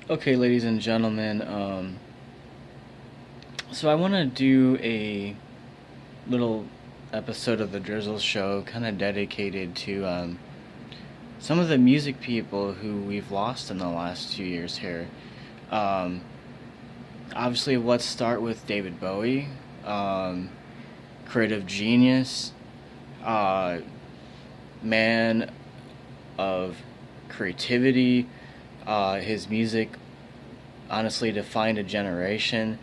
Okay, ladies and gentlemen, so I want to do a little episode of the Drizzle Show, kind of dedicated to some of the music people who we've lost in the last 2 years here. Um, Obviously, let's start with David Bowie, um, creative genius, uh, man of creativity. His music honestly defined a generation.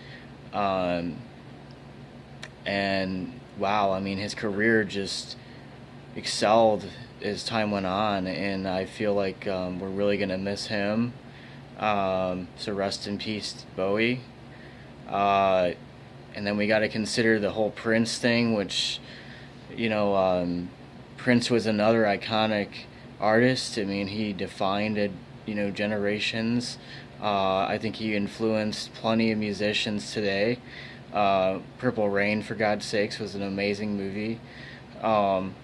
Um, and wow, I mean, his career just excelled as time went on, and I feel like we're really gonna miss him. So rest in peace, Bowie. Uh, and then we got to consider the whole Prince thing, which you know, Prince was another iconic artist. I mean, he defined it, generations. I think he influenced plenty of musicians today. Purple Rain, for God's sakes, was an amazing movie. Um,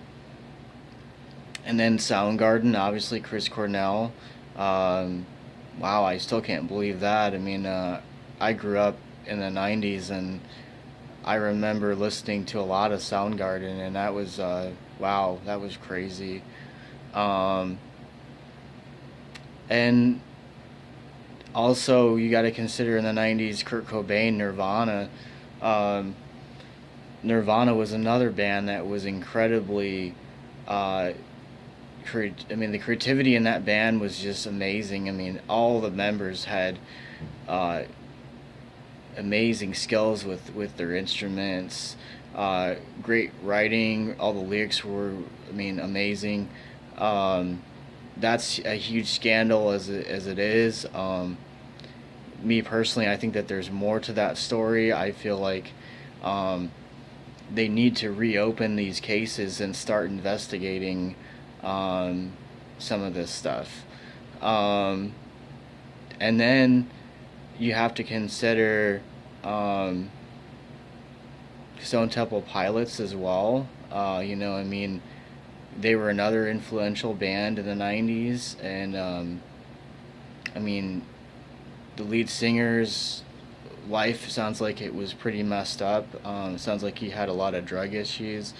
and then Soundgarden, obviously Chris Cornell. Um, wow, I still can't believe that. I mean, I grew up in the '90s, and I remember listening to a lot of Soundgarden, and that was wow, that was crazy. Um, and also, you got to consider in the '90s, Kurt Cobain, Nirvana. Um, Nirvana was another band that was incredibly uh, I mean, the creativity in that band was just amazing. I mean, all the members had uh, amazing skills with their instruments. Great writing. All the lyrics were, I mean, amazing. Um, that's a huge scandal as it is. Me personally, I think that there's more to that story. I feel like um, they need to reopen these cases and start investigating um, some of this stuff. Um, and then you have to consider um, Stone Temple Pilots as well. I mean, they were another influential band in the '90s, and I mean, the lead singer's life sounds like it was pretty messed up. It sounds like he had a lot of drug issues.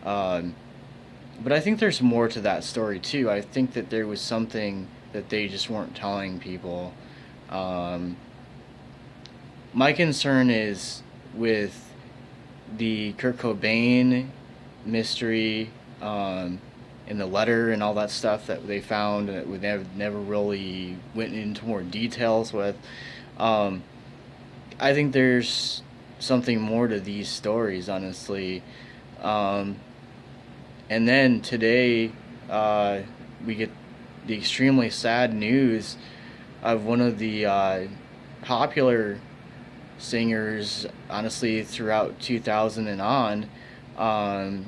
Um, but I think there's more to that story too. I think that there was something that they just weren't telling people. Um, my concern is with the Kurt Cobain mystery, and the letter and all that stuff that they found that we never really went into more details with. Um, I think there's something more to these stories, honestly. Um, and then today, uh, we get the extremely sad news of one of the popular singers, honestly, throughout 2000 and on. Um,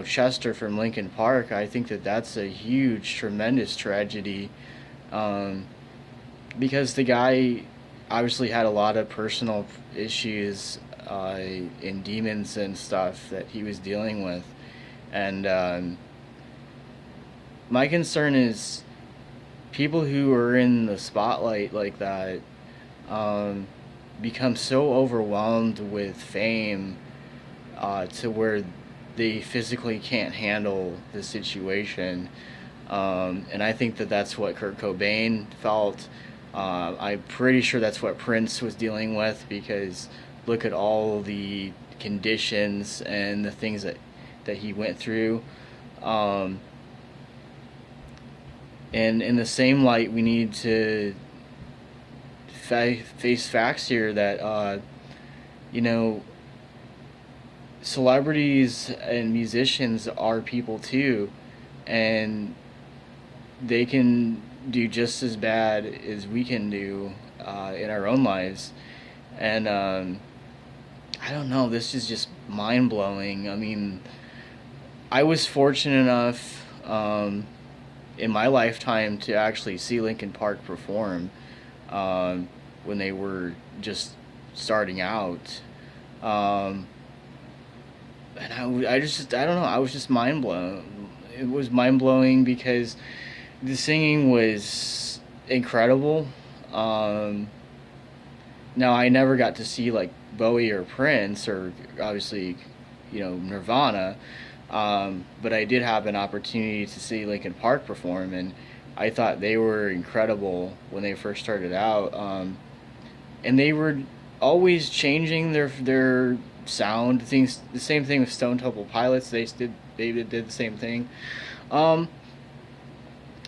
Chester from Linkin Park. I think that that's a huge, tremendous tragedy, um, because the guy obviously had a lot of personal issues and demons and stuff that he was dealing with. And my concern is people who are in the spotlight like that um, become so overwhelmed with fame to where they physically can't handle the situation. And I think that that's what Kurt Cobain felt. I'm pretty sure that's what Prince was dealing with, because look at all the conditions and the things that he went through. Um, and in the same light, we need to face facts here that, you know, celebrities and musicians are people too, and they can do just as bad as we can do in our own lives. And I don't know, this is just mind blowing. I mean, I was fortunate enough in my lifetime to actually see Linkin Park perform um, when they were just starting out. Um, and I don't know, I was just mind blown. It was mind blowing because the singing was incredible. Um, Now I never got to see like Bowie or Prince or obviously, Nirvana, but I did have an opportunity to see Linkin Park perform, and I thought they were incredible when they first started out, and they were always changing their sound. Things the same thing with Stone Temple Pilots. They did the same thing. Um,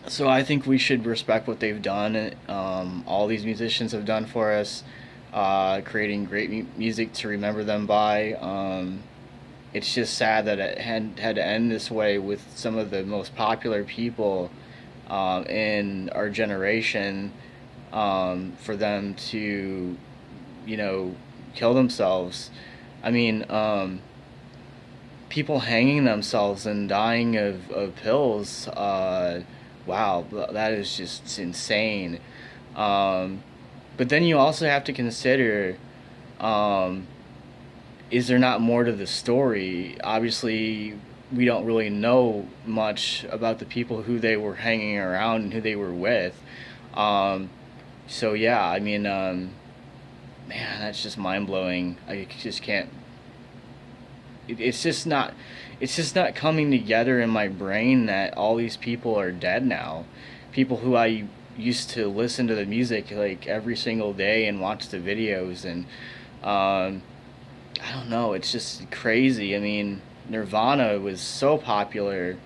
so I think we should respect what they've done. All these musicians have done for us, creating great music to remember them by. It's just sad that it had to end this way with some of the most popular people in our generation, for them to, you know, kill themselves. I mean, people hanging themselves and dying of pills. Wow, that is just insane. Um, but then you also have to consider, um, is there not more to the story? Obviously, we don't really know much about the people who they were hanging around and who they were with. Um, so yeah, I mean, man, that's just mind blowing. I just can't. It's just not. It's just not coming together in my brain that all these people are dead now. People who I used to listen to the music like every single day and watch the videos, and um, I don't know. It's just crazy. I mean, Nirvana was so popular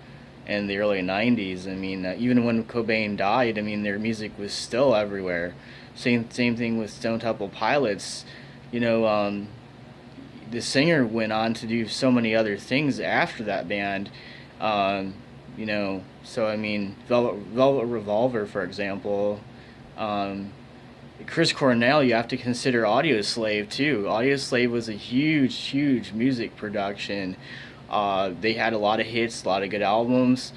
in the early '90s. I mean, even when Cobain died, I mean, their music was still everywhere. Same thing with Stone Temple Pilots. You know, the singer went on to do so many other things after that band. Um, so I mean, Velvet Revolver, for example. Um, Chris Cornell, you have to consider Audioslave too. Audioslave was a huge music production. They had a lot of hits, a lot of good albums.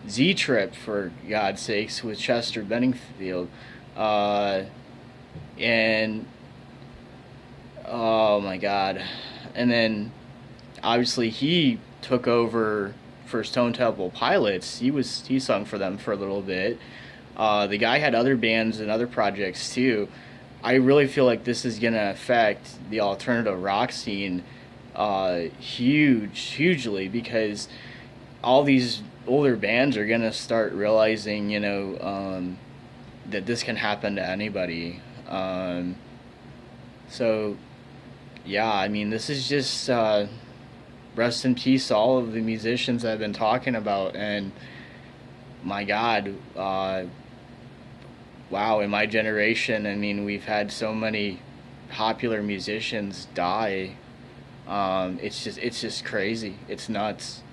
Z Trip, for God's sakes, with Chester Benningfield. Uh, and oh my God. And then obviously he took over for Stone Temple Pilots. He sung for them for a little bit. The guy had other bands and other projects too. I really feel like this is gonna affect the alternative rock scene, hugely, because all these older bands are gonna start realizing, that this can happen to anybody. So yeah, I mean, this is just, rest in peace to all of the musicians I've been talking about, and my God, wow, in my generation, I mean, we've had so many popular musicians die. It's just crazy. It's nuts.